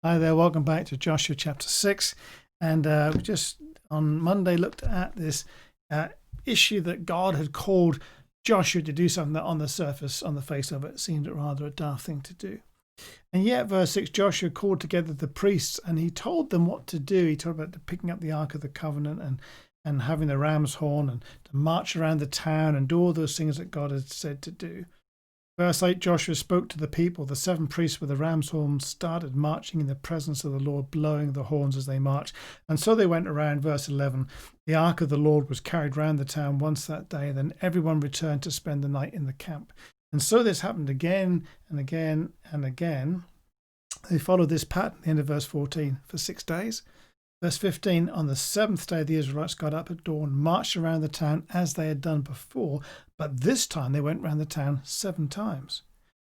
Hi there, welcome back to Joshua chapter 6. And we just on Monday looked at this issue that God had called Joshua to do something that on the surface, on the face of it, seemed rather a daft thing to do. And yet, verse 6, Joshua called together the priests and he told them what to do. He told about picking up the Ark of the Covenant and having the ram's horn and to march around the town and do all those things that God had said to do. Verse 8, Joshua spoke to the people. The 7 priests with the ram's horns started marching in the presence of the Lord, blowing the horns as they marched. And so they went around. Verse 11, the ark of the Lord was carried round the town once that day. Then everyone returned to spend the night in the camp. And so this happened again and again and again. They followed this pattern at the end of verse 14 for 6 days. Verse 15, on the 7th day, the Israelites got up at dawn, marched around the town as they had done before, but this time they went round the town 7 times.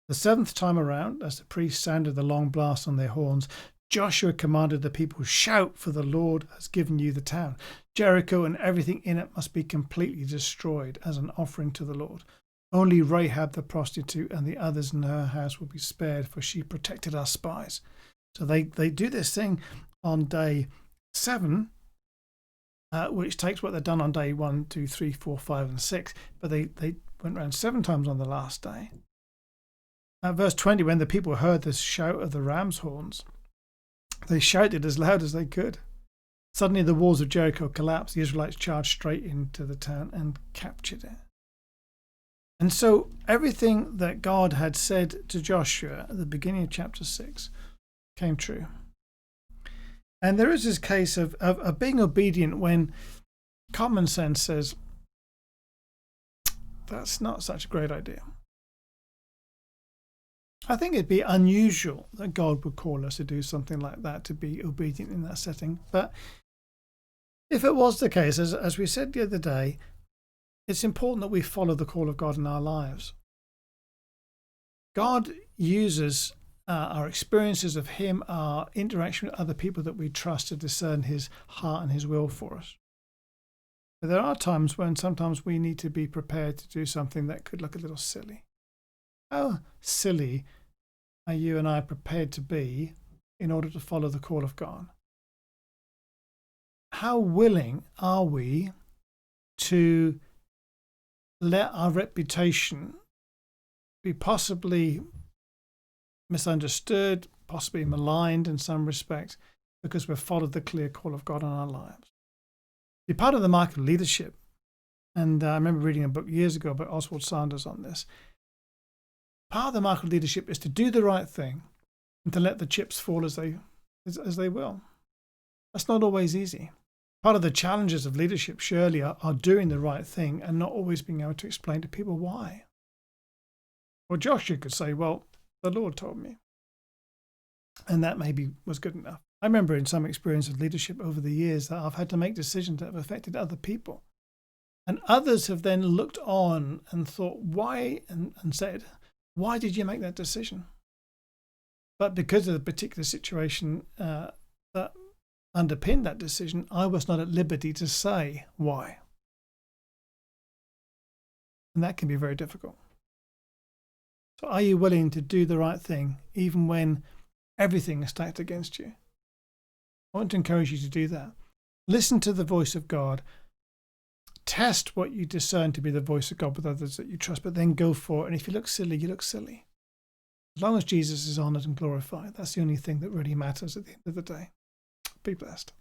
The 7th time around, as the priests sounded the long blast on their horns, Joshua commanded the people, shout, for the Lord has given you the town. Jericho and everything in it must be completely destroyed as an offering to the Lord. Only Rahab the prostitute and the others in her house will be spared, for she protected our spies. So they do this thing on day 7, which takes what they've done on day 1, 2, 3, 4, 5, and 6, but they went around 7 times on the last day. Verse 20, when the people heard the shout of the ram's horns, they shouted as loud as they could. Suddenly the walls of Jericho collapsed. The Israelites charged straight into the town and captured it. And so everything that God had said to Joshua at the beginning of chapter 6 came true. And there is this case of being obedient when common sense says, that's not such a great idea. I think it'd be unusual that God would call us to do something like that, to be obedient in that setting. But if it was the case, as we said the other day, it's important that we follow the call of God in our lives. God uses our experiences of him, our interaction with other people that we trust to discern his heart and his will for us. But there are times when sometimes we need to be prepared to do something that could look a little silly. How silly are you and I prepared to be in order to follow the call of God? How willing are we to let our reputation be possibly misunderstood, possibly maligned in some respect, because we've followed the clear call of God in our lives? Be part of the mark of leadership. And I remember reading a book years ago by Oswald Sanders on this. Part of the mark of leadership is to do the right thing and to let the chips fall as they will. That's not always easy. Part of the challenges of leadership surely are doing the right thing and not always being able to explain to people why. Well, Joshua could say, well, the Lord told me. And that maybe was good enough. I remember in some experience of leadership over the years that I've had to make decisions that have affected other people. And others have then looked on and thought, why? And said, why did you make that decision? But because of the particular situation that underpinned that decision, I was not at liberty to say why. And that can be very difficult. So are you willing to do the right thing even when everything is stacked against you? I want to encourage you to do that. Listen to the voice of God. Test what you discern to be the voice of God with others that you trust, but then go for it. And if you look silly, you look silly. As long as Jesus is honoured and glorified, that's the only thing that really matters at the end of the day. Be blessed.